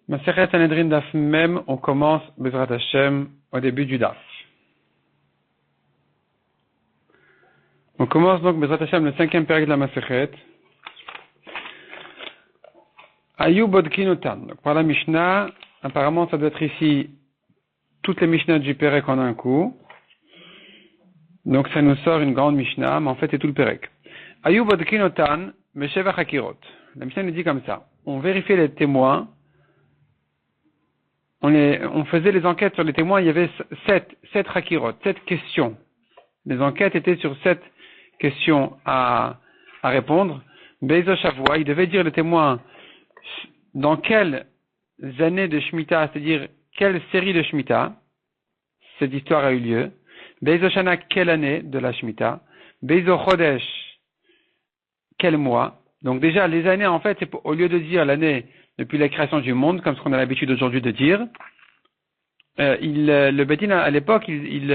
Masechet Sanhedrin Daf Mem, on commence Bezrat Hashem au début du Daf. On commence donc Bezrat Hashem le 5e période de la Masechet. Ayu Bodkinotan. Donc par la Mishnah, apparemment ça doit être ici toutes les Mishnahs du Pérek en un coup. Donc ça nous sort une grande Mishnah, mais en fait c'est tout le Pérek. Ayu Bodkinotan, Mesheva Hakirot. La Mishnah nous dit comme ça. On vérifiait les témoins. On faisait les enquêtes sur les témoins, il y avait 7 hakirot, 7 questions. Les enquêtes étaient sur 7 questions à répondre. Beizo Shavua, il devait dire le témoin dans quelles années de Shemitah, c'est-à-dire quelle série de Shemitah cette histoire a eu lieu. Beizo Shana, quelle année de la Shemitah. Beizo Chodesh, quel mois. Donc déjà, les années, en fait, c'est au lieu de dire l'année depuis la création du monde, comme ce qu'on a l'habitude aujourd'hui de dire, le Bedin, à l'époque, il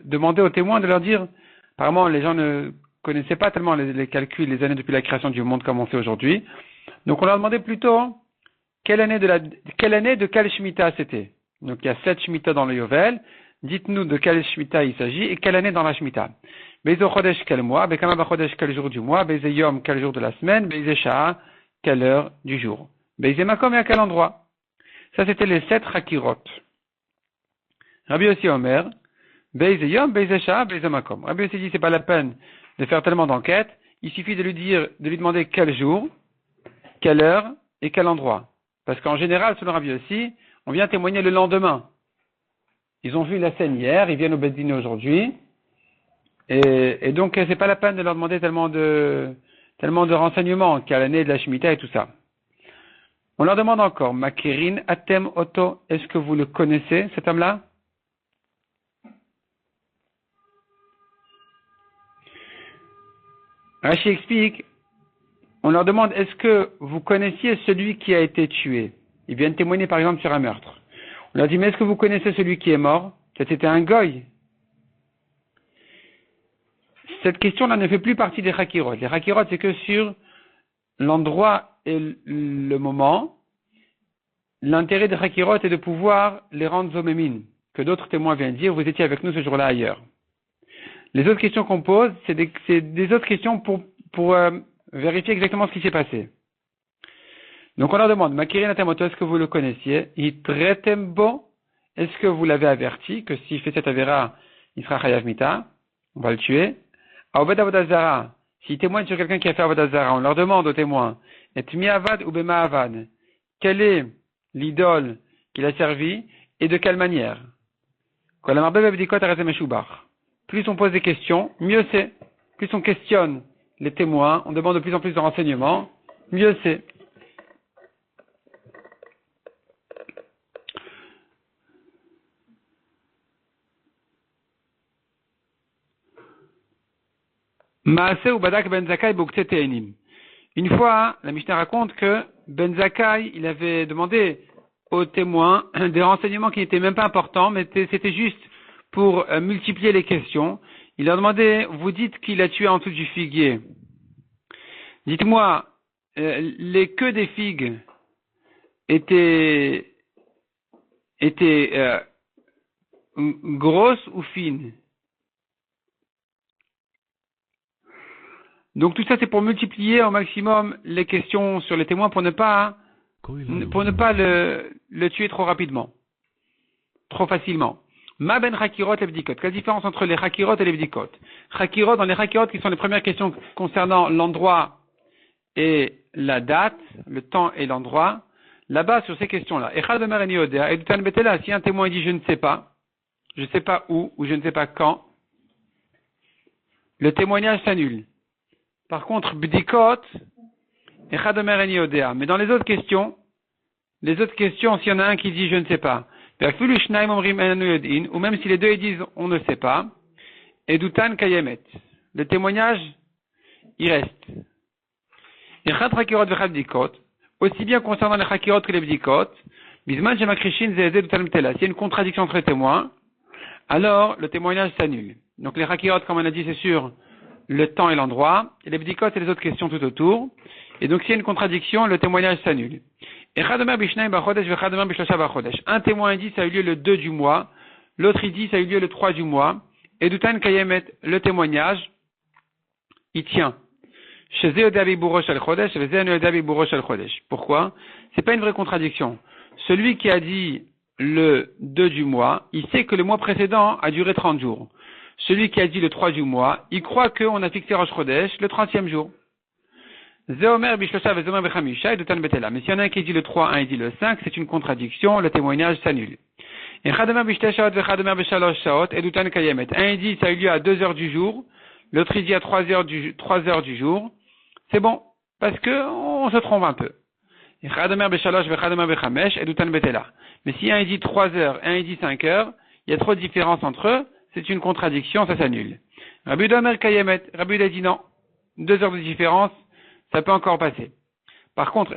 demandait aux témoins de leur dire, apparemment, les gens ne connaissaient pas tellement les calculs, les années depuis la création du monde comme on fait aujourd'hui. Donc, on leur demandait plutôt quelle année de quelle Shemitah c'était. Donc, il y a 7 Shemitah dans le Yovel. Dites-nous de quelle Shemitah il s'agit et quelle année dans la Shemitah. Beizo Chodesh, quel mois. Bekama Chodesh, quel jour du mois. Beize Yom, quel jour de la semaine. Beize Sha'a, quelle heure du jour. Beize Makom, et à quel endroit. Ça, c'était les 7 Hakirot. Rabbi Yossi Omer, Beize Yom, Beize Sha'a, Beize Makom. Rabbi Yossi dit, c'est pas la peine de faire tellement d'enquêtes. Il suffit de lui demander quel jour, quelle heure et quel endroit. Parce qu'en général, selon Rabbi Yossi, on vient témoigner le lendemain. Ils ont vu la scène hier, ils viennent au Bedin aujourd'hui. Et donc, c'est pas la peine de leur demander tellement de renseignements, quelle année de la Shemitah et tout ça. On leur demande encore, Makirin Atem Oto, est-ce que vous le connaissez, cet homme-là? Rashi explique, on leur demande, est-ce que vous connaissiez celui qui a été tué? Ils viennent témoigner par exemple sur un meurtre. On leur dit, mais est-ce que vous connaissez celui qui est mort? C'était un goy. Cette question-là ne fait plus partie des Hakirot. Les Hakirot, c'est que sur l'endroit et le moment, l'intérêt des Hakirot est de pouvoir les rendre zomémines, que d'autres témoins viennent dire, vous étiez avec nous ce jour-là ailleurs. Les autres questions qu'on pose, c'est des autres questions pour vérifier exactement ce qui s'est passé. Donc on leur demande, Makirin Atamoto, est-ce que vous le connaissiez? Itretembo, est-ce que vous l'avez averti que s'il fait cette avéra, il sera chayav mita, on va le tuer. Aobed Avodazara, s'il témoigne sur quelqu'un qui a fait Avodazara, on leur demande aux témoins, et miavad ou bema avad, quelle est l'idole qu'il a servi et de quelle manière? Plus on pose des questions, mieux c'est. Plus on questionne les témoins, on demande de plus en plus de renseignements, mieux c'est. Maaseh ou Badak Ben Zakkai Boukte Te'enim. Une fois, la Mishnah raconte que Ben Zakkai, il avait demandé aux témoins des renseignements qui n'étaient même pas importants, mais c'était juste pour multiplier les questions. Il leur demandait, vous dites qu'il a tué en dessous du figuier. Dites-moi, les queues des figues étaient grosses ou fines? Donc tout ça c'est pour multiplier au maximum les questions sur les témoins pour ne pas le tuer trop rapidement, trop facilement. Ma ben hakirot et bdikot. Quelle différence entre les hakirot et les bdikot? Hakirot, dans les hakirot qui sont les premières questions concernant l'endroit et la date, le temps et l'endroit, là-bas sur ces questions-là. Echad omer eni odea, et dutan betela, si un témoin dit je ne sais pas où ou je ne sais pas quand, le témoignage s'annule. Par contre, bdikot, echad omer eni odea. Mais dans les autres questions, s'il y en a un qui dit je ne sais pas, ou même si les deux ils disent on ne sait pas, edutan kayemet. Le témoignage, il reste. Echad hakirot vechad bdikot, aussi bien concernant les hakirot que les bdikot, bisman shemakrishin zeze dutan betela. S'il y a une contradiction entre les témoins, alors le témoignage s'annule. Donc les hakirot, comme on a dit, c'est sûr, le temps et l'endroit, et les bdikot et les autres questions tout autour. Et donc s'il y a une contradiction, le témoignage s'annule. Un témoin il dit ça a eu lieu le 2 du mois, l'autre il dit ça a eu lieu le 3 du mois, et Doutan Kayemet, le témoignage, il tient. Pourquoi? C'est pas une vraie contradiction. Celui qui a dit le 2 du mois, il sait que le mois précédent a duré 30 jours. Celui qui a dit le 3 du mois, il croit qu'on a fixé Rosh Chodesh le 30e jour. Mais s'il y en a un qui dit le 3, un qui dit le 5, c'est une contradiction, le témoignage s'annule. Un il dit ça a eu lieu à 2 heures du jour, l'autre il dit à 3 heures du jour, c'est bon, parce que on se trompe un peu. Mais si un il dit 3 heures et un il dit 5 heures, il y a trop de différence entre eux, c'est une contradiction, ça s'annule. Rabbi Uda dit non, 2 heures de différence, ça peut encore passer. Par contre,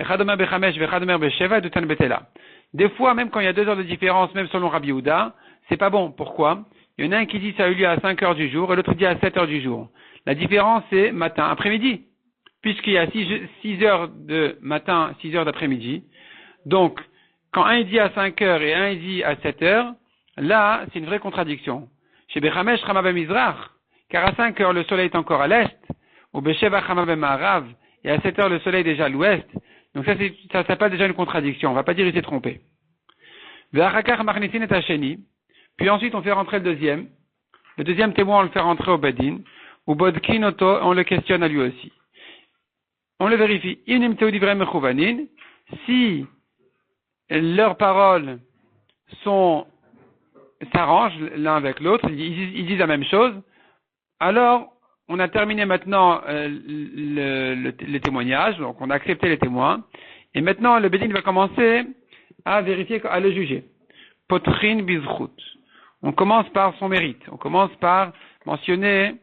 des fois, même quand il y a 2 heures de différence, même selon Rabbi Uda, c'est pas bon. Pourquoi? Il y en a un qui dit ça a eu lieu à 5 heures du jour et l'autre dit à 7 heures du jour. La différence, c'est matin, après-midi. Puisqu'il y a 6 heures de matin, 6 heures d'après-midi. Donc, quand un dit à 5 heures et un dit à 7 heures, là, c'est une vraie contradiction. Chez Bechamesh Chama Mizrach, car à 5 heures, le soleil est encore à l'est, au Besheva Chama Ma'arav, et à 7 heures, le soleil est déjà à l'ouest. Donc ça s'appelle déjà une contradiction. On va pas dire il s'est trompé. Puis ensuite, on fait rentrer le deuxième. Le deuxième témoin, on le fait rentrer au Bedin. Ou Bodkin Oto, on le questionne à lui aussi. On le vérifie. Si leurs paroles s'arrangent l'un avec l'autre, ils disent la même chose, alors on a terminé maintenant les témoignages, donc on a accepté les témoins, et maintenant le Bedin va commencer à vérifier, à le juger. Potrin bizchut. On commence par son mérite. On commence par mentionner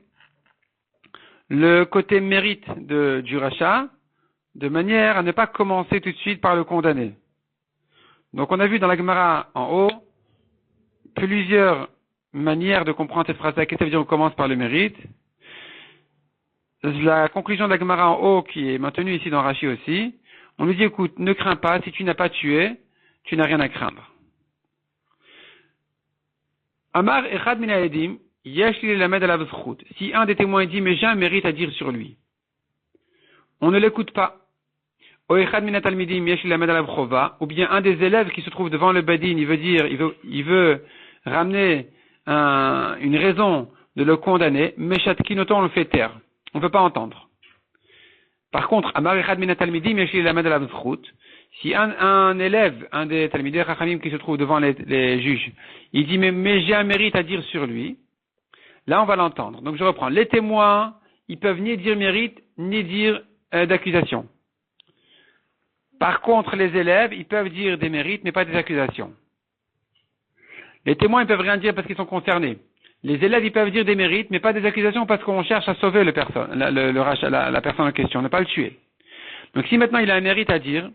le côté mérite du rachat, de manière à ne pas commencer tout de suite par le condamné. Donc on a vu dans la Gemara en haut plusieurs manières de comprendre cette phrase-là. Qu'est-ce que ça veut dire on commence par le mérite? La conclusion de la Gemara en haut, qui est maintenue ici dans Rashi aussi, on nous dit écoute, ne crains pas, si tu n'as pas tué, tu n'as rien à craindre. Amar echad min ha'edim, yesh li lamed alav zchut. Si un des témoins dit mais j'ai un mérite à dire sur lui, on ne l'écoute pas. O echad min ha'talmidim yesh li lamed alav chova, ou bien un des élèves qui se trouve devant le badin, il veut ramener une raison de le condamner, meshat kinoton on le fait taire. On ne peut pas entendre. Par contre, Amar echad min ha'talmidim yesh li lamed alav zchut. Si un élève, un des talmidei chachamim qui se trouve devant les juges, il dit mais j'ai un mérite à dire sur lui, là on va l'entendre. Donc je reprends. Les témoins, ils peuvent ni dire mérite, ni dire d'accusation. Par contre, les élèves, ils peuvent dire des mérites, mais pas des accusations. Les témoins, ils peuvent rien dire parce qu'ils sont concernés. Les élèves, ils peuvent dire des mérites, mais pas des accusations parce qu'on cherche à sauver la personne en question, ne pas le tuer. Donc si maintenant il a un mérite à dire,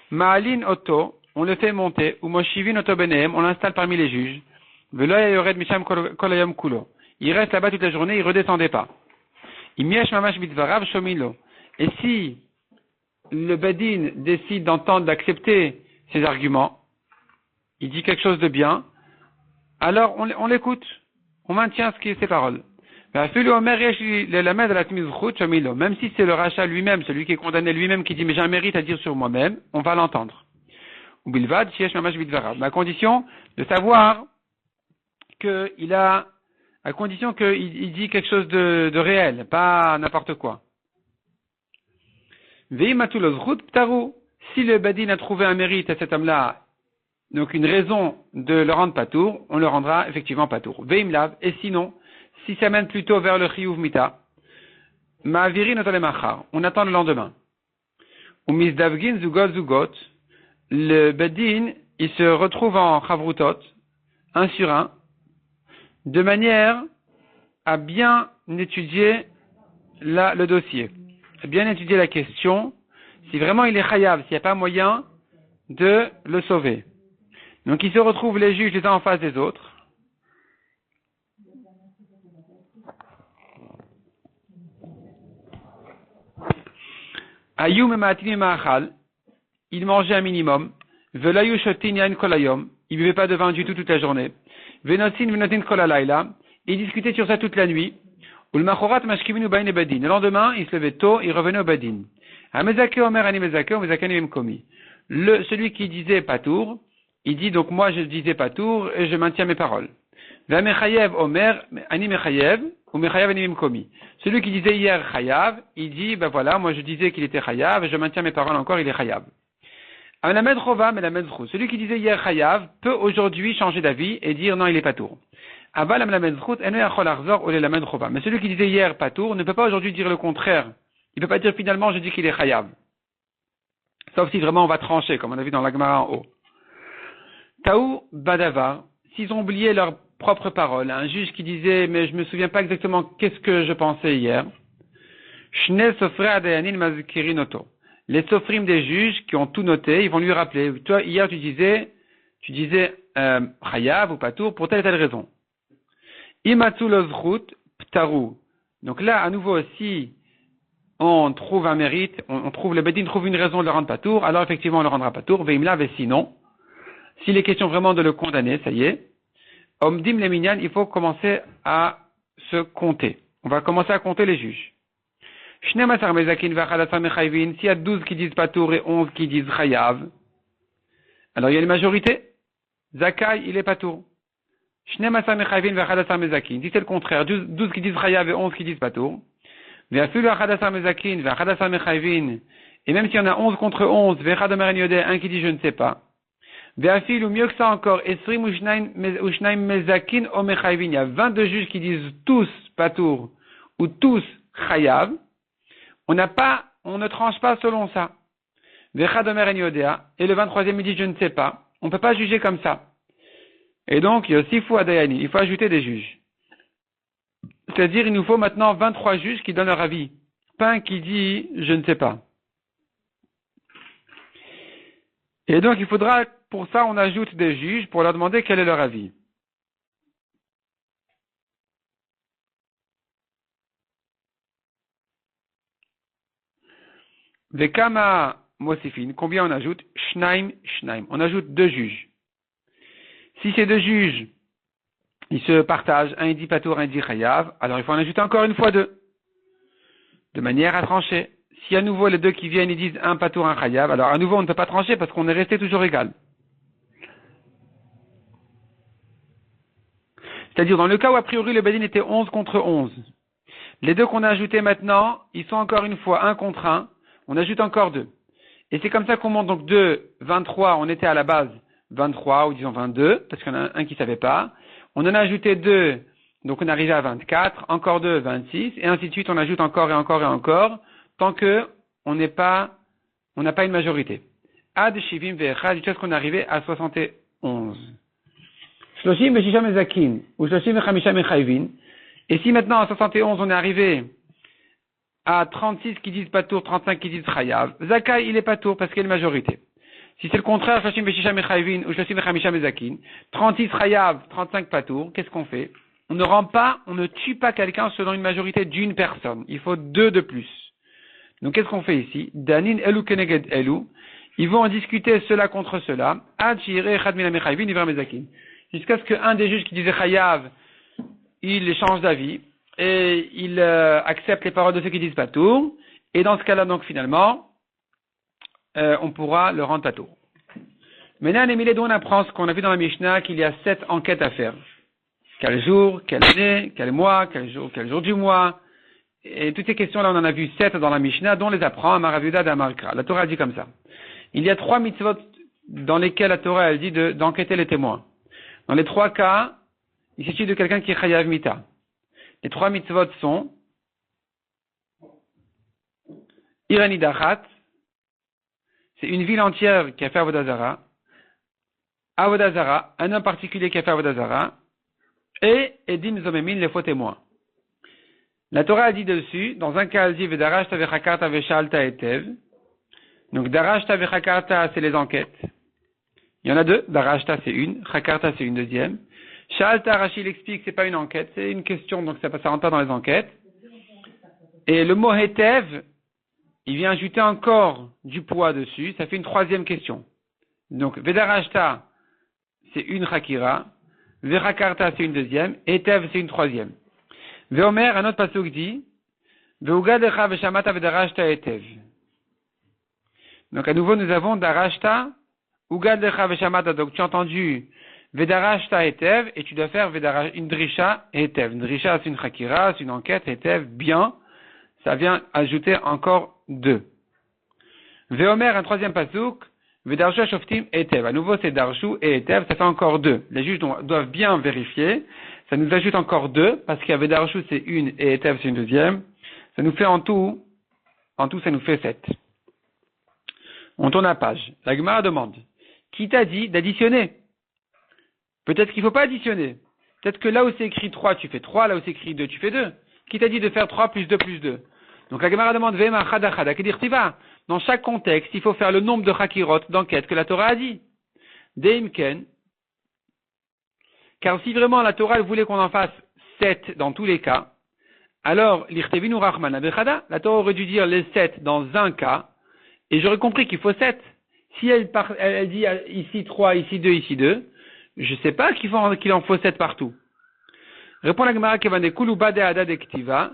Ma'alin Oto, on le fait monter, ou Moshivin Oto Benehem, on l'installe parmi les juges. Veloya Yored Misham Kolayam Kulo. Il reste là-bas toute la journée, il ne redescendait pas. Imiesh Mamash Mitzvarav Shomilo. Et si le Badin décide d'entendre, d'accepter ses arguments, il dit quelque chose de bien, alors on l'écoute, on maintient ses paroles. Même si c'est le rachat lui-même, celui qui est condamné lui-même, qui dit mais j'ai un mérite à dire sur moi-même, on va l'entendre. Mais à condition de savoir à condition qu'il dit quelque chose de réel, pas n'importe quoi. Si le Badin a trouvé un mérite à cet homme-là, donc une raison de le rendre patour, on le rendra effectivement patour. Et sinon, si ça mène plutôt vers le chiyuv mita, on attend le lendemain. Le Bedin, il se retrouve en chavrutot, un sur un, de manière à bien étudier le dossier, à bien étudier la question, si vraiment il est chayav, s'il n'y a pas moyen de le sauver. Donc il se retrouve les juges les uns en face des autres. Ayum et Ma'atim et Ma'achal, il mangeait un minimum. Velayu shotin yain kolayom, il buvait pas de vin du tout toute la journée. Venotin kolalayla, il discutait sur ça toute la nuit. Ul machorat mashkivinu bain bedin. Le lendemain, il se levait tôt, il revenait au bedin. Hamezake omer ani mezake, omezake ani komi. Celui qui disait patour, il dit donc moi je disais patour et je maintiens mes paroles. Vamechayev omer ani mechayev ou mechayev ani komi. Celui qui disait hier chayav, il dit ben voilà, moi je disais qu'il était chayav et je maintiens mes paroles encore, il est chayav. Amelamed chova melamed zchut. Celui qui disait hier chayav peut aujourd'hui changer d'avis et dire non, il est patour. Aval amelamed zchut ene achol arzor ou lelamed chova. Mais celui qui disait hier patour ne peut pas aujourd'hui dire le contraire. Il ne peut pas dire finalement je dis qu'il est chayav. Sauf si vraiment on va trancher, comme on a vu dans la Gemara en haut. Taou badavar, s'ils ont oublié leurs propres paroles, un juge qui disait mais je me souviens pas exactement qu'est-ce que je pensais hier. Shne sofrei adayanin mazkirinoto. Les sofrim des juges qui ont tout noté, ils vont lui rappeler. Toi, hier, tu disais, chayav ou patour pour telle et telle raison. Imatsu lozchut ptaru. Donc là, à nouveau, si on trouve un mérite, on trouve, le bedin trouve une raison de le rendre patour, alors effectivement, on le rendra patour. Veimla, ve sinon, s'il est question vraiment de le condamner, ça y est, omdim le minyan, il faut commencer à se compter. On va commencer à compter les juges. S'il y a 12 qui disent patour et 11 qui disent chayav, alors il y a une majorité. Zakai, il est patour. Si c'est le contraire, 12 qui disent chayav et 11 qui disent patour. Et même s'il y en a 11 contre 11, un qui dit je ne sais pas. Ou mieux que ça encore, il y a 22 juges qui disent tous patour ou tous chayav. On ne tranche pas selon ça. Et le 23e il dit je ne sais pas. On ne peut pas juger comme ça. Et donc, Yosifu Adayani, il faut ajouter des juges. C'est-à-dire, il nous faut maintenant 23 juges qui donnent leur avis. Pas un qui dit je ne sais pas. Et donc, il faudra, pour ça, on ajoute des juges pour leur demander quel est leur avis. Vekama Mosifin, combien on ajoute? Shnaim. On ajoute 2 juges. Si ces 2 juges, ils se partagent, un il dit patour, un dit chayav, alors il faut en ajouter encore une fois 2. De manière à trancher. Si à nouveau les 2 qui viennent, ils disent un patour, un chayav, alors à nouveau on ne peut pas trancher parce qu'on est resté toujours égal. C'est-à-dire dans le cas où a priori le bedin était 11 contre 11. Les 2 qu'on a ajoutés maintenant, ils sont encore une fois 1 contre 1. On ajoute encore 2. Et c'est comme ça qu'on monte donc de 23, on était à la base 23 ou disons 22, parce qu'il y en a un qui ne savait pas. On en a ajouté 2, donc on est arrivé à 24, encore 2, 26, et ainsi de suite, on ajoute encore et encore et encore, tant que on n'a pas une majorité. Ad shivim ve'echad, jusqu'à ce qu'on est arrivé à 71. Shloshim ve'shisha mezakin, ou shloshim ve'chamisha mechayvin. Et si maintenant à 71 on est arrivé à 36 qui disent patour, 35 qui disent chayav, Zakai il est patour parce qu'il y a une majorité. Si c'est le contraire, Shloshim ve'shisha mechayvin ou shloshim ve'chamisha mezakin, 36 chayav, 35 patour, qu'est-ce qu'on fait? On ne tue pas quelqu'un selon une majorité d'une personne. Il faut 2 de plus. Donc qu'est-ce qu'on fait ici? Danin elu keneged elu. Ils vont en discuter cela contre cela. Ad shireh echad mina mechayvin iver mezakin. Jusqu'à ce qu'un des juges qui disait chayav, il change d'avis et il accepte les paroles de ceux qui disent patour. Et dans ce cas-là, donc finalement, on pourra le rendre patour. Maintenant, les milliers on apprend ce qu'on a vu dans la Mishnah, qu'il y a 7 enquêtes à faire. Quel jour, quelle année, quel mois, quel jour du mois. Et toutes ces questions-là, on en a vu 7 dans la Mishnah, dont on les apprend à Maraviuda d'Amarkra. La Torah dit comme ça. Il y a 3 mitzvot dans lesquels la Torah, elle dit d'enquêter les témoins. Dans les 3 cas, il s'agit de quelqu'un qui est chayav mita. Les 3 mitzvot sont Irani Dachat, c'est une ville entière qui a fait Avodazara, Avodazara, un homme particulier qui a fait Avodazara, et Edim Zomemin, les faux témoins. La Torah a dit dessus, dans un cas, elle dit Vedarashta vechakarta veshalta etev. Donc Darashta vechakarta, c'est les enquêtes. Il y en a 2, Darashta c'est une, Chakarta c'est une deuxième. Shalta, Rachid explique, c'est pas une enquête, c'est une question, donc ça rentre pas dans les enquêtes. Et le mot Hetev, il vient ajouter encore du poids dessus, ça fait une troisième question. Donc, Vedarashta, c'est une Chakira, Verakarta, c'est une deuxième, Etev, c'est une troisième. Veomer, un autre pasuk dit, Veugadecha veshamata vedarashta etev. Donc, à nouveau, nous avons Darashta, Ugadecha veshamata, donc tu as entendu Vedarashta etev, et tu dois faire une drisha etev. Une drisha, c'est une Chakira, c'est une enquête, etev, bien. Ça vient ajouter encore deux. Veomer, un troisième pasuk, Vedarshu shoftim etev. À nouveau, c'est Darshu et etev, ça fait encore deux. Les juges doivent bien vérifier. Ça nous ajoute encore deux, parce qu'il y a Vedarshu, c'est une, et etev, c'est une deuxième. Ça nous fait en tout, ça nous fait 7. On tourne la page. La Gemara demande, qui t'a dit d'additionner? Peut-être qu'il ne faut pas additionner. Peut-être que là où c'est écrit 3, tu fais 3, là où c'est écrit 2, tu fais 2. Qui t'a dit de faire 3 plus 2 plus 2? Donc la Gemara demande, Vema chada chada, kedirtiva. Dans chaque contexte, il faut faire le nombre de chakirot, d'enquêtes que la Torah a dit. Deimken. Car si vraiment la Torah voulait qu'on en fasse 7 dans tous les cas, alors, l'irtevinu rachman abechada, la Torah aurait dû dire les 7 dans un cas, et j'aurais compris qu'il faut 7. Si elle dit ici 3, ici 2, ici 2, je ne sais pas qu'il en faut 7 partout. Répond la Gemara Kevane Kuluba de Ada de Ktiva,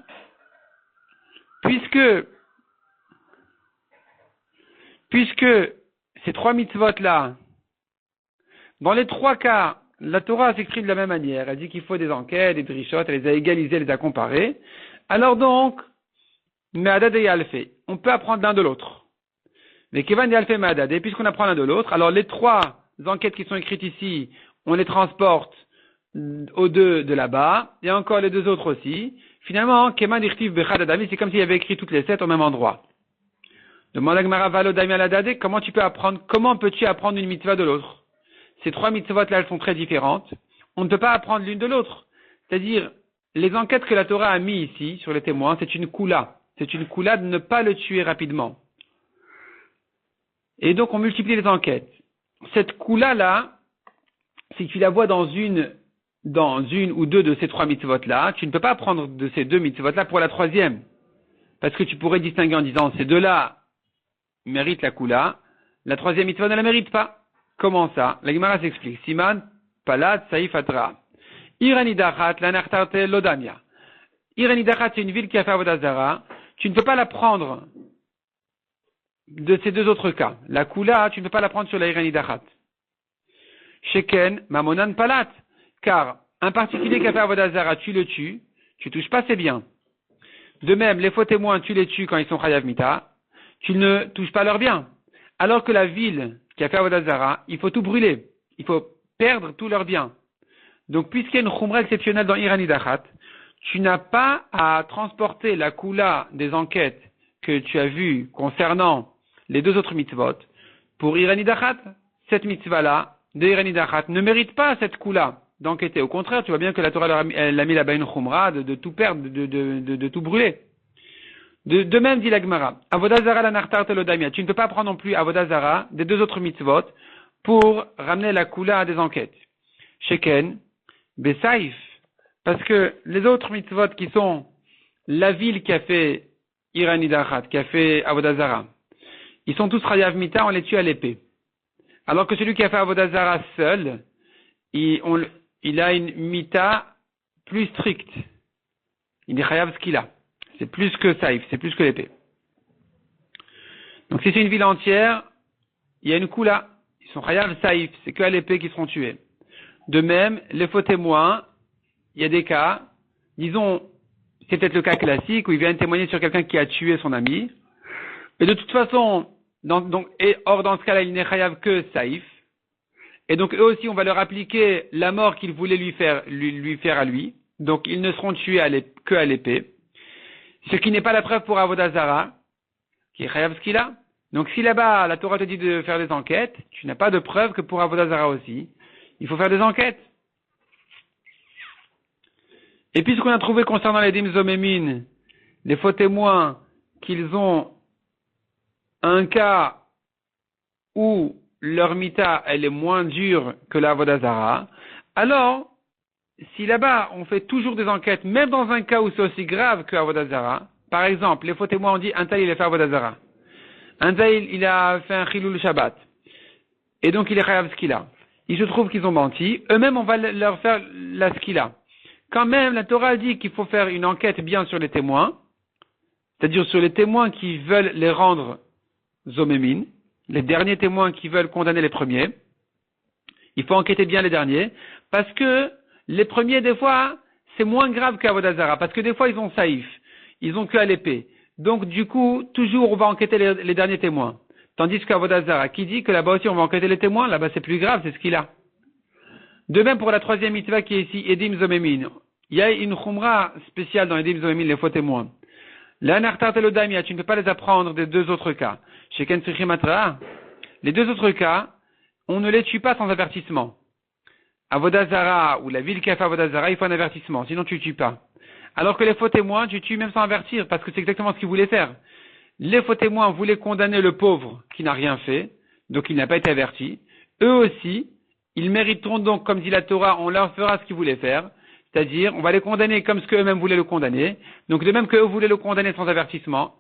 puisque ces 3 mitzvot-là, dans les 3 cas, la Torah s'écrit de la même manière. Elle dit qu'il faut des enquêtes, des drichotes, elle les a égalisées, elle les a comparées. Alors donc, Me'adad et Yalfe, on peut apprendre l'un de l'autre. Mais Kevan Yalfe Me'adad, et puisqu'on apprend l'un de l'autre, alors les 3 enquêtes qui sont écrites ici, on les transporte aux 2 de là-bas, et encore les 2 autres aussi. Finalement, Keman Irtiv Bechad Adami, c'est comme s'il y avait écrit toutes les 7 au même endroit. Demande à Gemara Valo Dami Aladade, comment peux-tu apprendre une mitzvah de l'autre? Ces 3 mitzvot-là, elles sont très différentes. On ne peut pas apprendre l'une de l'autre. C'est-à-dire, les enquêtes que la Torah a mis ici, sur les témoins, c'est une koula. C'est une koula de ne pas le tuer rapidement. Et donc, on multiplie les enquêtes. Cette koula-là, si tu la vois dans une ou 2 de ces 3 mitzvot-là, tu ne peux pas prendre de ces 2 mitzvot-là pour la 3e. Parce que tu pourrais distinguer en disant, ces 2-là méritent la koula, la 3e mitzvah ne la mérite pas. Comment ça? La Gemara s'explique. Siman, Palat, Saïf, Atra. Iranidachat, Lanartarte, Lodamia. Iranidachat, c'est une ville qui a fait Avodazara. Tu ne peux pas la prendre de ces 2 autres cas. La Kula, tu ne peux pas la prendre sur la Iranidachat. Sheken, Mamonan, Palat. Car un particulier qui a fait Avodazara, tu le tues, tu touches pas ses biens. De même, les faux témoins, tu les tues quand ils sont Chayav Mita, tu ne touches pas leurs biens. Alors que la ville qui a fait Avodazara, il faut tout brûler. Il faut perdre tous leurs biens. Donc, puisqu'il y a une khumra exceptionnelle dans Iranidachat, tu n'as pas à transporter la koula des enquêtes que tu as vues concernant les 2 autres mitzvot pour Iranidachat. Cette mitzvah-là, de Iranidachat, ne mérite pas cette koula d'enquêter. Au contraire, tu vois bien que la Torah elle a mis là-bas une khumra de tout perdre, de tout brûler. De même, dit la Gemara, Avodazara la nartar telodamia. Tu ne peux pas prendre non plus Avodazara des 2 autres mitzvot pour ramener la koula à des enquêtes. Sheken, Besaïf. Parce que les autres mitzvot qui sont la ville qui a fait Iranidachat, qui a fait Avodazara, ils sont tous Chayav Mita, on les tue à l'épée. Alors que celui qui a fait Avodazara seul, il a une Mita plus stricte. Il est Chayav Skila. C'est plus que Saïf, c'est plus que l'épée. Donc si c'est une ville entière, il y a une Kula. Ils sont Chayav Saïf, c'est que à l'épée qu'ils seront tués. De même, les faux témoins, il y a des cas, disons, c'est peut-être le cas classique où ils viennent témoigner sur quelqu'un qui a tué son ami. Et de toute façon, dans ce cas-là, il n'est Chayav que Saïf. Et donc eux aussi, on va leur appliquer la mort qu'ils voulaient lui faire à lui. Donc ils ne seront tués que à l'épée. Ce qui n'est pas la preuve pour Avodazara, qui est Chayav Skila. Donc si là-bas, la Torah te dit de faire des enquêtes, tu n'as pas de preuve que pour Avodazara aussi. Il faut faire des enquêtes. Et puisqu'on a trouvé concernant les Dimzomémin, les faux témoins, qu'ils ont un cas où leur mita, elle est moins dure que la Avodazara, alors, si là-bas, on fait toujours des enquêtes, même dans un cas où c'est aussi grave que Avodazara, par exemple, les faux témoins ont dit, un tel il a fait Avodah Zara. Un tel il a fait un Chilul Shabbat. Et donc il est Chayav Skila. Il se trouve qu'ils ont menti. Eux-mêmes, on va leur faire la Skila. Quand même, la Torah dit qu'il faut faire une enquête bien sur les témoins. C'est-à-dire sur les témoins qui veulent les rendre Zomémin. Les derniers témoins qui veulent condamner les premiers. Il faut enquêter bien les derniers. Parce que les premiers, des fois, c'est moins grave qu'Avodah Zara. Parce que des fois, ils ont saïf. Ils ont que à l'épée. Donc, du coup, toujours, on va enquêter les derniers témoins. Tandis qu'Avodah Zara, qui dit que là-bas aussi, on va enquêter les témoins, là-bas, c'est plus grave, c'est ce qu'il a. De même pour la troisième mitzvah qui est ici, Edim Zomémin. Il y a une khumra spéciale dans Edim Zomémin, les faux témoins. La Nartar Telodamia, tu ne peux pas les apprendre des deux autres cas. Chez Ken Matra, les deux autres cas, on ne les tue pas sans avertissement. Avodah Zara, ou la ville qui a fait Avodah Zara, il faut un avertissement, sinon tu ne tues pas. Alors que les faux témoins, tu tues même sans avertir, parce que c'est exactement ce qu'ils voulaient faire. Les faux témoins voulaient condamner le pauvre qui n'a rien fait, donc il n'a pas été averti. Eux aussi, ils mériteront donc, comme dit la Torah, on leur fera ce qu'ils voulaient faire, c'est-à-dire on va les condamner comme ce qu'eux-mêmes voulaient le condamner. Donc de même qu'eux voulaient le condamner sans avertissement,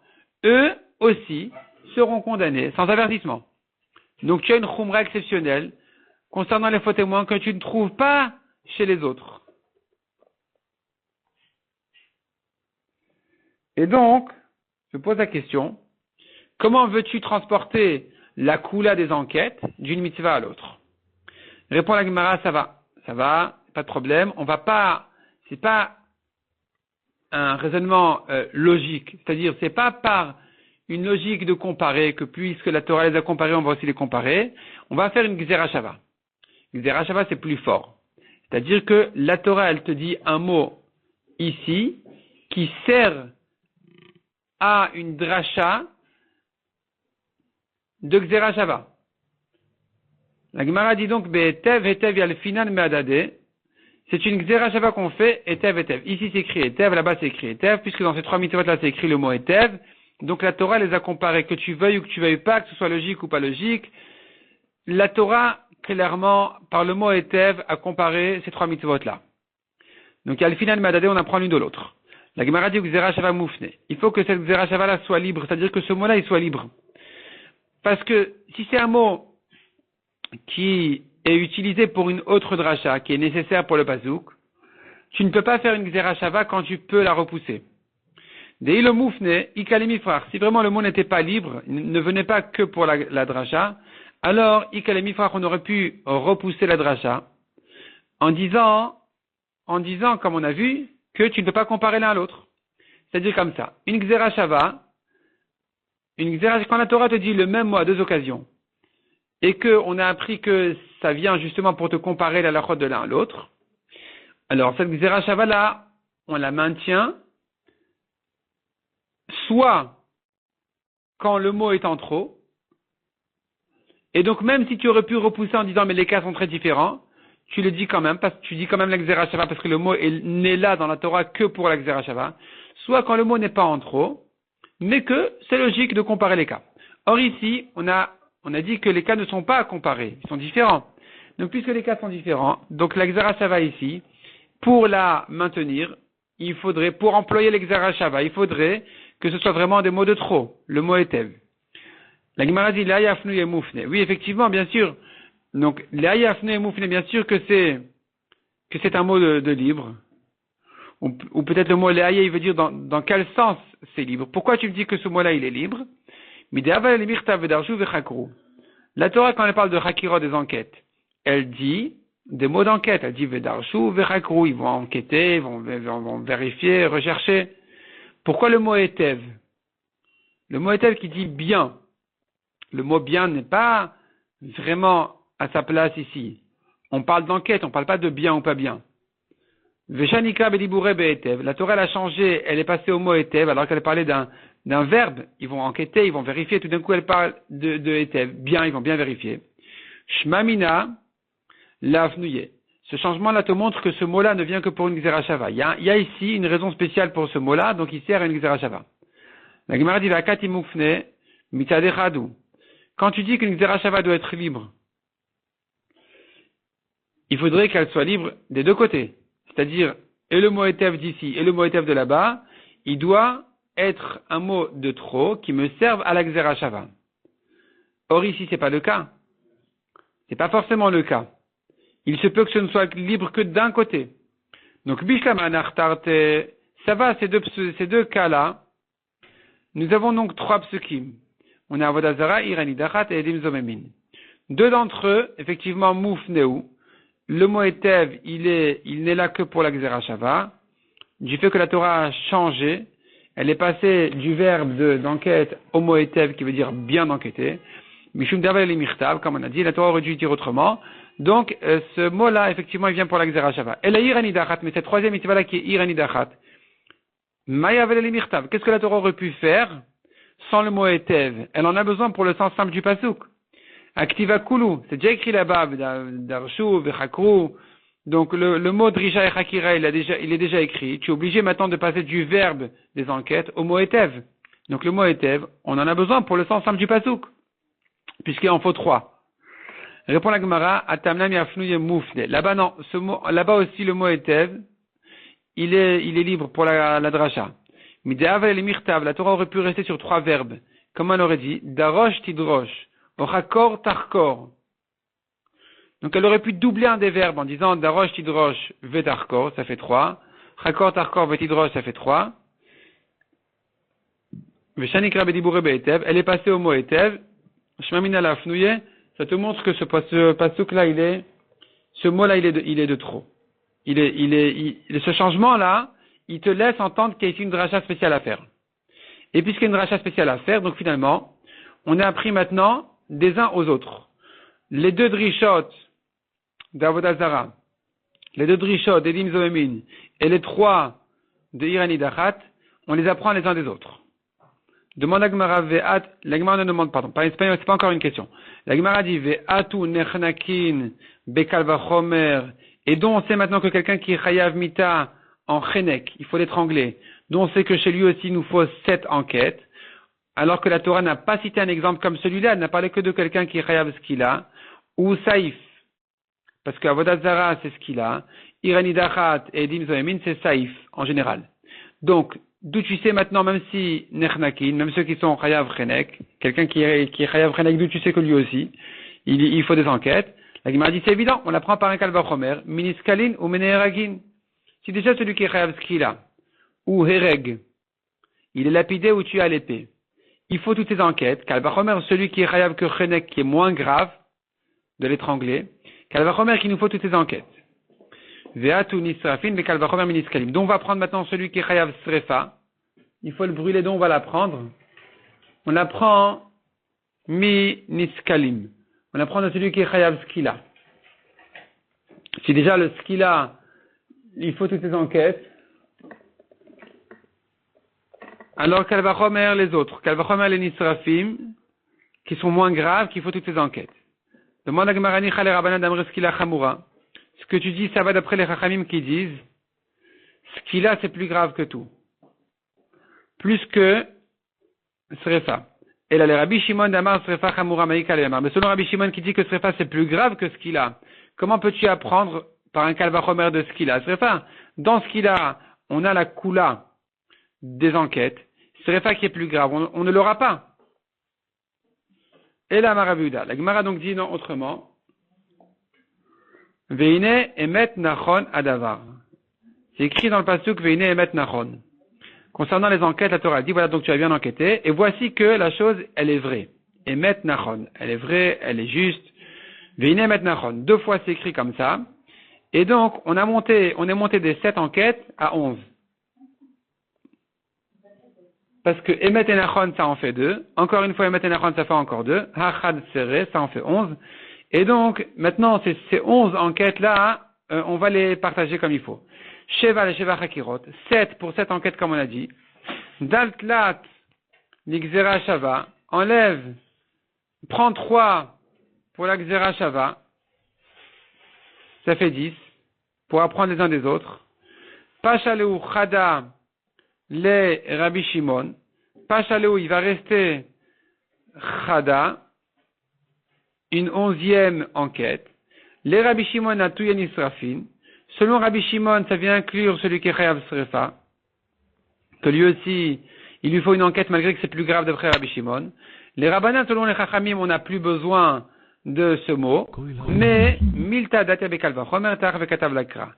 eux aussi seront condamnés sans avertissement. Donc tu as une khumra exceptionnelle concernant les faux témoins que tu ne trouves pas chez les autres. Et donc, je pose la question, comment veux-tu transporter la koula des enquêtes d'une mitzvah à l'autre? Répond la Gemara, ça va, pas de problème, c'est pas un raisonnement logique, c'est-à-dire c'est pas par une logique de comparer que puisque la Torah les a comparés, on va aussi les comparer, on va faire une Gzera Shava. Gzera Shava c'est plus fort, c'est-à-dire que la Torah elle te dit un mot ici qui sert à une dracha de Gzera Shava. La Gemara dit donc, Be'etev, Etev, Yalfinan, Me'adade. C'est une Gzera Shava qu'on fait, Etev, Etev. Ici c'est écrit Etev, là-bas c'est écrit Etev, puisque dans ces trois mitzvot là c'est écrit le mot Etev. Donc la Torah les a comparés, que tu veuilles ou que tu veuilles pas, que ce soit logique ou pas logique. La Torah, clairement, par le mot Etev, a comparé ces trois mitzvot là. Donc Yalfinan, Me'adade, on apprend l'une de l'autre. La Gemara dit Gzera Shava Moufne. Il faut que cette Gzera Shava là soit libre, c'est-à-dire que ce mot-là il soit libre. Parce que si c'est un mot qui est utilisé pour une autre dracha, qui est nécessaire pour le pasouk, tu ne peux pas faire une Gzera Shava quand tu peux la repousser. Dei le Moufne, Ikalemifrach. Si vraiment le mot n'était pas libre, ne venait pas que pour la dracha, alors Ikalemifrach, on aurait pu repousser la dracha en disant, comme on a vu, que tu ne peux pas comparer l'un à l'autre. C'est-à-dire comme ça. Une Gzera Shava, quand la Torah te dit le même mot à deux occasions, et qu'on a appris que ça vient justement pour te comparer la halachot de l'un à l'autre, alors cette Gzera Shava là, on la maintient, soit quand le mot est en trop, et donc même si tu aurais pu repousser en disant mais les cas sont très différents, tu le dis quand même, parce que tu dis quand même la Gzera Shava, parce que le mot n'est là dans la Torah que pour la Gzera Shava, soit quand le mot n'est pas en trop, mais que c'est logique de comparer les cas. Or ici, on a dit que les cas ne sont pas à comparer, ils sont différents. Donc puisque les cas sont différents, donc la Gzera Shava ici, pour la maintenir, il faudrait, pour employer la Gzera Shava, il faudrait que ce soit vraiment des mots de trop, le mot Etev. La Gemara dit la yafnu et moufne. Oui, effectivement, bien sûr. Donc la yafnu et moufne, bien sûr que c'est un mot de libre. Ou peut-être le mot Léaïa, il veut dire dans quel sens c'est libre. Pourquoi tu me dis que ce mot-là, il est libre? La Torah, quand elle parle de Hakira, des enquêtes, elle dit des mots d'enquête. Elle dit Vedarshu, Vechakru. Ils vont enquêter, ils vont vérifier, rechercher. Pourquoi le mot Etev? Le mot Etev qui dit bien. Le mot bien n'est pas vraiment à sa place ici. On parle d'enquête, on ne parle pas de bien ou pas bien. Veshanika Bediboure Be'etev. La Torah elle a changé, elle est passée au mot Etev alors qu'elle parlait d'un verbe. Ils vont enquêter, ils vont vérifier. Tout d'un coup, elle parle de Etev. Bien, ils vont bien vérifier. Shmamina Lafnuye. Ce changement-là te montre que ce mot-là ne vient que pour une Gzera Shava. Il y a ici une raison spéciale pour ce mot-là, donc il sert à une Gzera Shava. La Gemara dit Vakati Mufne Mitadechadu. Quand tu dis qu'une Gzera Shava doit être libre, il faudrait qu'elle soit libre des deux côtés. C'est-à-dire, et le mot Etev d'ici et le mot Etev de là-bas, il doit être un mot de trop qui me serve à la Xera Shava. Or ici, c'est pas le cas. C'est pas forcément le cas. Il se peut que ce ne soit libre que d'un côté. Donc, Bishlam Anartarte, ça va, ces deux cas-là. Nous avons donc 3 psukim. On a Avodah Zara, Irani Dachat et Edim Zomemin. 2 d'entre eux, effectivement, Moufneu. Le mot Etev, il n'est là que pour la Xera Shava. Du fait que la Torah a changé, elle est passée du verbe d'enquête au mot Etev qui veut dire bien enquêter. Mishum Davel et Mirtav, comme on a dit, la Torah aurait dû dire autrement. Donc, ce mot-là, effectivement, il vient pour la Xera Shava. Et la Irani Dachat, mais cette troisième mitzvah-là qui est Irani Dachat. Mayavel et Mirtav, qu'est-ce que la Torah aurait pu faire sans le mot Etev? Elle en a besoin pour le sens simple du pasuk. Aktiva Kulu, c'est déjà écrit là-bas, Darshu, Vechakru. Donc le mot Drisha et Hakira, il est déjà écrit. Tu es obligé maintenant de passer du verbe des enquêtes au mot Etev. Donc le mot Etev, on en a besoin pour le sens simple du pasuk, puisqu'il en faut 3. Répond la Gemara, Atamnam Yafnuye Moufne. Là-bas non, là-bas aussi le mot Etev, il est libre pour la drasha. Mideav et Mirtav, la Torah aurait pu rester sur 3 verbes. Comme elle aurait dit, Darosh Tidrosh, Ochakor Tarkor. Donc elle aurait pu doubler un des verbes en disant Darosh Tidrosh Vetarkor, ça fait 3. Chakor Tarkor Vetidrosh, ça fait 3. Veshanikra Bedibure Be'etev, elle est passée au mot Etev. Shmamina Lafnouye, ça te montre que ce pasuk-là, ce mot-là, il est de trop. Ce changement-là, il te laisse entendre qu'il y a une dracha spéciale à faire. Et puisqu'il y a une dracha spéciale à faire, donc finalement, on a appris maintenant des uns aux autres. Les 2 drishot d'Avodah Zara, les 2 drishot d'Edim Zoemin, et les 3 de Irani Dachat, on les apprend les uns des autres. Demande à Gemara Ve'at, la Gemara ne demande, pardon, par espagnol, c'est pas encore une question. La Gemara dit Ve'atu nechnakin bekal vachomer, et dont on sait maintenant que quelqu'un qui est chayav mita en chenek, il faut l'étrangler, dont on sait que chez lui aussi il nous faut 7 enquêtes, alors que la Torah n'a pas cité un exemple comme celui-là, elle n'a parlé que de quelqu'un qui est chayav skila, ou saïf, parce que Avodah Zara c'est skila, Irani Dachat et Edim Zoemin c'est saïf en général. Donc, d'où tu sais maintenant, même si nechnakin, même ceux qui sont chayav chenek, quelqu'un qui est chayav chenek, d'où tu sais que lui aussi, il faut des enquêtes. La Gemara dit c'est évident, on l'apprend par un kalvachomer, miniskalin ou meneheragin. Si déjà celui qui est chayav skila, ou hereg, il est lapidé ou tué à l'épée, il faut toutes ces enquêtes. Kalvachomer, celui qui est chayav que chenek, qui est moins grave de l'étrangler. Kalvachomer, qui nous faut toutes ces enquêtes. Ve'atu nisrafin, ve kalvachomer miniskalim. Donc on va prendre maintenant celui qui est chayav srefa. Il faut le brûler, donc on va l'apprendre. On l'apprend mi niskalim. On apprend de celui qui est chayav skila. Si déjà le skila, il faut toutes ces enquêtes, alors kalvachomer les autres, kalvachomer les nisrafim, qui sont moins graves, qu'il faut toutes ces enquêtes. Demande à Gemarani Chale Rabbanan d'Amre skila chamura. Ce que tu dis, ça va d'après les chachamim qui disent, skila c'est plus grave que tout. Plus que srefa. Et là, les Rabbi Shimon d'Amar srefa chamura maïka le Amar. Mais selon Rabbi Shimon qui dit que srefa c'est plus grave que skila, comment peux-tu apprendre par un kalvachomer de skila? Srefa, dans skila, on a la kula des enquêtes. Srefa qui est plus grave, on ne l'aura pas. Et la Maravuda. La Gemara donc dit non autrement. Veine emet nachon adavar. C'est écrit dans le pasuk Veine emet nachon. Concernant les enquêtes, la Torah dit voilà donc tu as bien enquêté et voici que la chose elle est vraie. Emet nachon, elle est vraie, elle est juste. Veine emet nachon. 2 fois c'est écrit comme ça. Et donc on est monté des 7 enquêtes à 11. Parce que Emet et Nachon, ça en fait 2. Encore une fois, Emet et Nachon, ça fait encore 2. Hachad Seré, ça en fait 11. Et donc, maintenant, ces 11 enquêtes-là, on va les partager comme il faut. Sheva et Sheva Hakirot. 7 pour cette enquête, comme on a dit. Daltlat, l'Ixera Shava. Enlève, prends 3 pour la Xera Shava. Ça fait 10. Pour apprendre les uns des autres. Pachaleu Chada. Les Rabbi Shimon, Pachaleu, il va rester Chada, une 11e enquête. Les Rabbi Shimon a Touyen Israfin. Selon Rabbi Shimon, ça vient inclure celui qui est Chayav Srefa, que lui aussi, il lui faut une enquête malgré que c'est plus grave d'après Rabbi Shimon. Les Rabbanan, selon les Chachamim, on n'a plus besoin de ce mot, mais milta datia bekal vachomer tar vekatav lakra.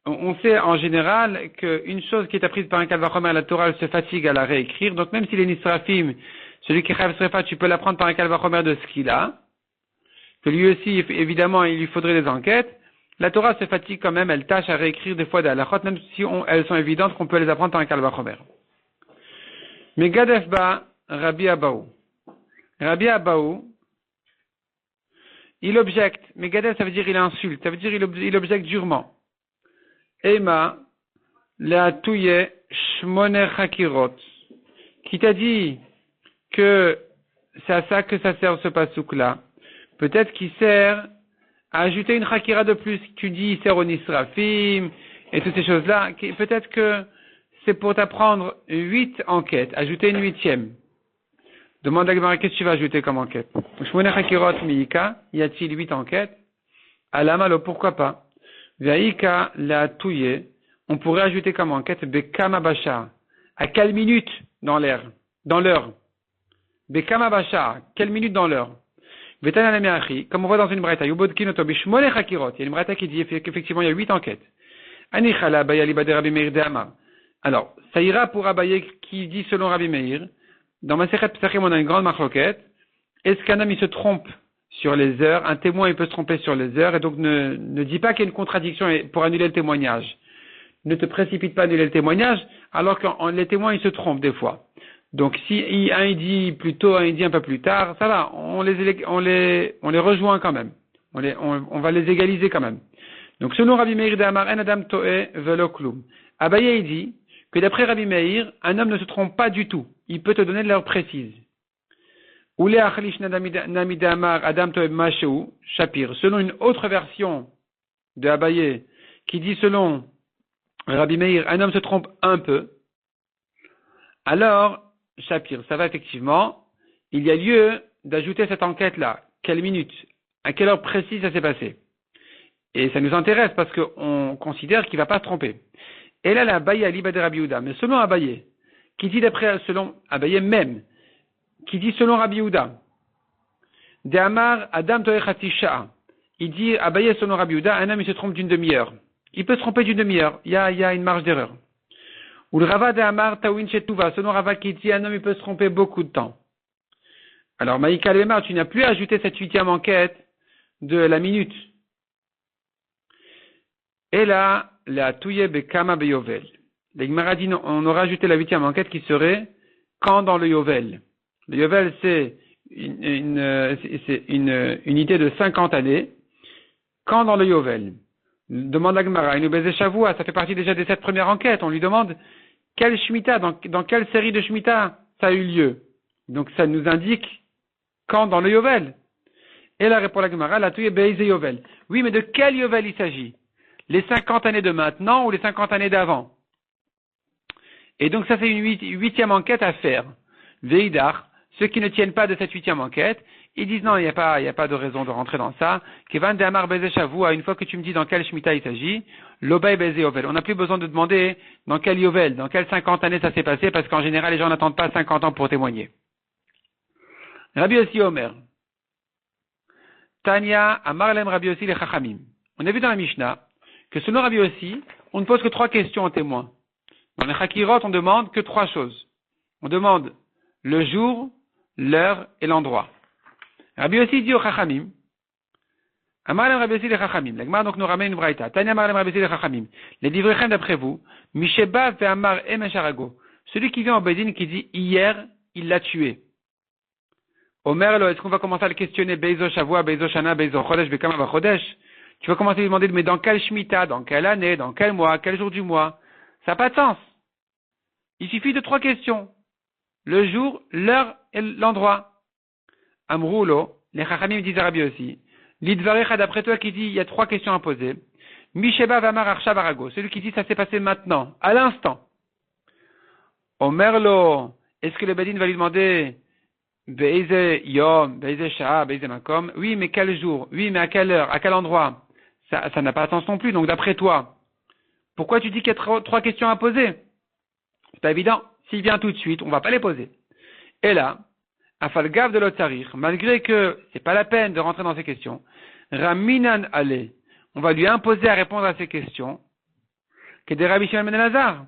On sait en général qu'une chose qui est apprise par un kal vachomer, la Torah, elle se fatigue à la réécrire. Donc même s'il est nisrafim, celui qui chayav srefa, tu peux l'apprendre par un kal vachomer de ce qu'il a. Que lui aussi, évidemment, il lui faudrait des enquêtes. La Torah se fatigue quand même, elle tâche à réécrire des fois des halachot, même si elles sont évidentes qu'on peut les apprendre par un kal vachomer. Mais gadef ba Rabbi Abaou. Rabbi Abaou, il objecte, mais gadef ça veut dire il insulte, ça veut dire il objecte durement. Ema, la touye shmoner hakirot, qui t'a dit que c'est à ça que ça sert ce pasouk-là. Peut-être qu'il sert à ajouter une hakira de plus. Tu dis, il sert au nisrafim, et toutes ces choses-là. Peut-être que c'est pour t'apprendre 8 enquêtes, ajouter une 8e. Demande à Gemara, qu'est-ce que tu vas ajouter comme enquête? Shmoner hakirot miika, y a-t-il 8 enquêtes? Alamalo, pourquoi pas? Vaïka la touye, on pourrait ajouter comme enquête Bekama Bachar. À quelle minute dans l'heure? Bekama Bachar, quelle minute dans l'heure? Vetana la meachi, comme on voit dans une braïta, Yubodkin otobishmone chakirot. Il y a une braïta qui dit qu'effectivement il y a 8 enquêtes. Anichala Abaya libade Rabbi Meir de Amar. Alors, ça ira pour Abaye qui dit selon Rabbi Meir. Dans Masechet Pesachim, on a une grande marloquette. Est-ce qu'un homme il se trompe sur les heures? Un témoin, il peut se tromper sur les heures, et donc ne dis pas qu'il y a une contradiction pour annuler le témoignage. Ne te précipite pas à annuler le témoignage, alors que les témoins, ils se trompent des fois. Donc, si un il dit plus tôt, un il dit un peu plus tard, ça va, on les rejoint quand même. On va les égaliser quand même. Donc, selon Rabbi Meir de Amar, en adam to'e velo klum. Abaye, il dit que d'après Rabbi Meir, un homme ne se trompe pas du tout. Il peut te donner de l'heure précise. Shapir. Selon une autre version de Abaye, qui dit selon Rabbi Meir, un homme se trompe un peu, alors, Shapir, ça va effectivement, il y a lieu d'ajouter cette enquête-là. Quelle minute? À quelle heure précise ça s'est passé? Et ça nous intéresse parce qu'on considère qu'il ne va pas se tromper. Et là, l'Abaye à l'Ibad Rabbi Yehuda. Mais selon Abaye, qui dit selon Abaye même, qui dit selon Rabbi Yehuda, de Amar Adam Toeh Chati Sha'a. Il dit, Abaye selon Rabbi Yehuda, un homme il se trompe d'une demi-heure. Il peut se tromper d'une demi-heure. Il y a une marge d'erreur. Ou le Rava de Amar Tawin Shetuva. Selon Rava qui dit, un homme il peut se tromper beaucoup de temps. Alors, Maïka Lemar, tu n'as plus ajouté cette 8e enquête de la minute. Et là, la Touye Bekama Beyovel. Les Gemara dit, on aura ajouté la 8e enquête qui serait quand dans le Yovel. Le Yovel, c'est une unité de 50 années. Quand dans le Yovel? Demande à Gemara, il nous baise Shavua, ça fait partie déjà des 7 premières enquêtes. On lui demande quelle Shemitah, dans quelle série de Shemitah ça a eu lieu. Donc ça nous indique quand dans le Yovel. Et là répond la Gemara, la Touye Beise Yovel. Oui, mais de quel Yovel il s'agit? Les 50 années de maintenant ou les 50 années d'avant? Et donc ça c'est une 8e enquête à faire. Veidar, ceux qui ne tiennent pas de cette 8e enquête, ils disent non, il n'y a pas de raison de rentrer dans ça. Kevan de Amar Beze Shavua, une fois que tu me dis dans quel Shemitah il s'agit, Lobay Beze Yovel. On n'a plus besoin de demander dans quel Yovel, dans quelles 50 années ça s'est passé, parce qu'en général les gens n'attendent pas 50 ans pour témoigner. Rabbi Yossi Omer. Tanya Amarlem Rabbi Yossi le Chachamim. On a vu dans la Mishnah que selon Rabbi Yossi, on ne pose que 3 questions aux témoins. Dans les Chakirot, on demande que 3 choses. On demande le jour, l'heure et l'endroit. Rabbi Yossi dit au Chachamim, Amarlem Rabbi Yossi le Chachamim. L'Agmar donc nous ramène une braïta. Tanya Amarlem Rabbi Yossi le Chachamim. Les divrichem d'après vous, Misheba ve'amar emesharago. Celui qui vient au Bedin qui dit hier, il l'a tué. Omer, est-ce qu'on va commencer à le questionner, Beizo Shavua, Beizo Shana, Beizo Chodesh, Bekama Vachodesh? Tu vas commencer à lui demander, mais dans quelle Shemitah, dans quelle année, dans quel mois, quel jour du mois? Ça n'a pas de sens. Il suffit de 3 questions. Le jour, l'heure et l'endroit. Amroulo, les Chachamim disent à Rabbi aussi. L'Idvarecha, d'après toi, qui dit, il y a 3 questions à poser. Misheba Vamar Arsha Barago, celui qui dit, ça s'est passé maintenant, à l'instant. Omerlo, est-ce que le Bedin va lui demander, Beize Yom, Beize Shah, Beize Makom? Oui, mais quel jour? Oui, mais à quelle heure? À quel endroit? Ça n'a pas de sens non plus. Donc, d'après toi, pourquoi tu dis qu'il y a 3 questions à poser? C'est pas évident. s'il vient tout de suite, on va pas les poser. Et là, Afalgav de l'Otzarir, malgré que c'est pas la peine de rentrer dans ces questions, Raminan Ale, on va lui imposer à répondre à ces questions, que des Rabbi Shimon ben Elazar.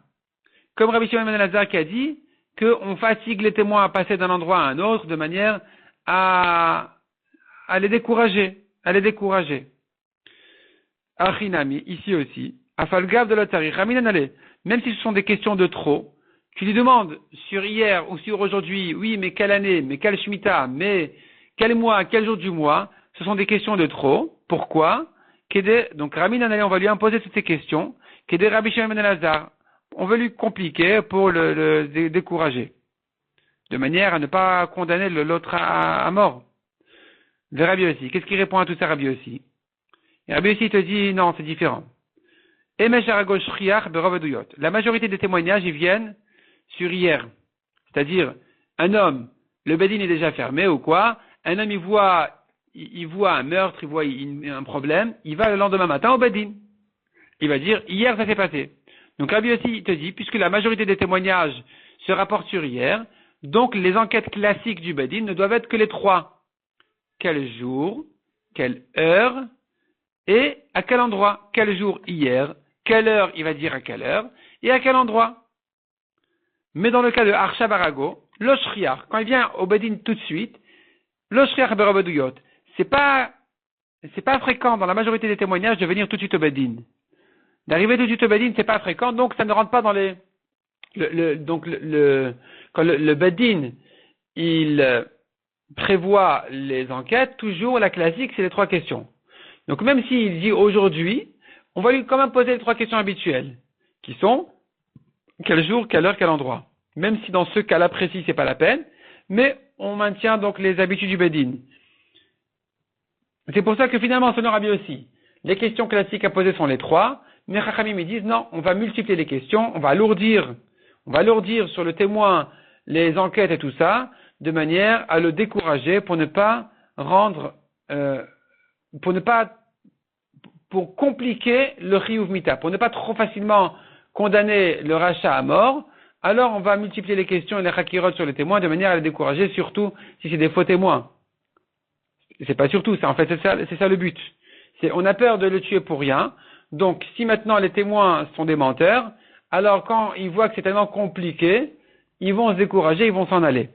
Comme Rabbi Shimon ben Elazar qui a dit qu'on fatigue les témoins à passer d'un endroit à un autre de manière à les décourager, Achinami, ici aussi, Afalgav de l'Otzarir, Raminan Ale, même si ce sont des questions de trop, tu lui demandes sur hier ou sur aujourd'hui, oui, mais quelle année, mais quelle Shemitah, mais quel mois, quel jour du mois, ce sont des questions de trop. Pourquoi? Donc, Rami Nanale, on va lui imposer toutes ces questions. Kédé Rabbi Shimon ben Elazar. On veut lui compliquer pour le décourager. De manière à ne pas condamner l'autre à mort. De Rabbi aussi. Qu'est-ce qu'il répond à tout ça, Rabbi aussi? Et Rabbi aussi te dit, non, c'est différent. La majorité des témoignages, ils viennent sur hier. C'est-à-dire, un homme, le bedin est déjà fermé ou quoi, un homme il voit un meurtre, il voit un problème, il va le lendemain matin au bedin. Il va dire, hier ça s'est passé. Donc Rabbi aussi il te dit, puisque la majorité des témoignages se rapportent sur hier, donc les enquêtes classiques du bedin ne doivent être que les trois. Quel jour, quelle heure, et à quel endroit. Quel jour hier, quelle heure il va dire à quelle heure, et à quel endroit. Mais dans le cas de Arsha Barago, l'Oshriach, quand il vient au Bedin tout de suite, l'Oshriach Berobeduyot, c'est pas fréquent dans la majorité des témoignages de venir tout de suite au Bedin. D'arriver tout de suite au Bedin, c'est pas fréquent, donc ça ne rentre pas dans quand le Bedin, il prévoit les enquêtes, toujours la classique, c'est les trois questions. Donc même s'il dit aujourd'hui, on va lui quand même poser les trois questions habituelles, qui sont quel jour, quelle heure, quel endroit. Même si dans ce cas-là précis, c'est pas la peine, mais on maintient donc les habitudes du Bedin. C'est pour ça que finalement, selon Rabbi aussi, les questions classiques à poser sont les trois, mais Chachamim me disent non, on va multiplier les questions, on va alourdir sur le témoin les enquêtes et tout ça, de manière à le décourager pour compliquer le Chiyuv Mita, pour ne pas trop facilement condamner le rachat à mort, alors on va multiplier les questions et les chakirot sur les témoins de manière à les décourager, surtout si c'est des faux témoins. C'est pas surtout ça, en fait, c'est ça le but. On a peur de le tuer pour rien, donc si maintenant les témoins sont des menteurs, alors quand ils voient que c'est tellement compliqué, ils vont se décourager, ils vont s'en aller.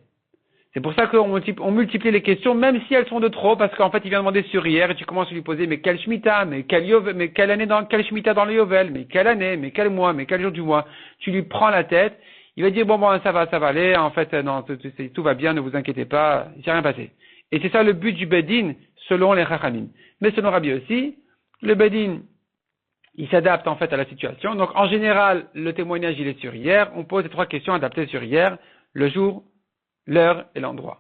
C'est pour ça qu'on multiplie les questions, même si elles sont de trop, parce qu'en fait, il vient demander sur hier, et tu commences à lui poser, mais quelle Shemitah, mais quelle année quelle Shemitah dans le Yovel, mais quelle année, mais quel mois, mais quel jour du mois. Tu lui prends la tête, il va dire, bon, ça va aller, en fait, non, tout va bien, ne vous inquiétez pas, il s'est rien passé. Et c'est ça le but du Bedin, selon les Chachamim. Mais selon Rabbi aussi, le Bedin, il s'adapte en fait à la situation. Donc, en général, le témoignage, il est sur hier, on pose les trois questions adaptées sur hier, le jour, l'heure et l'endroit.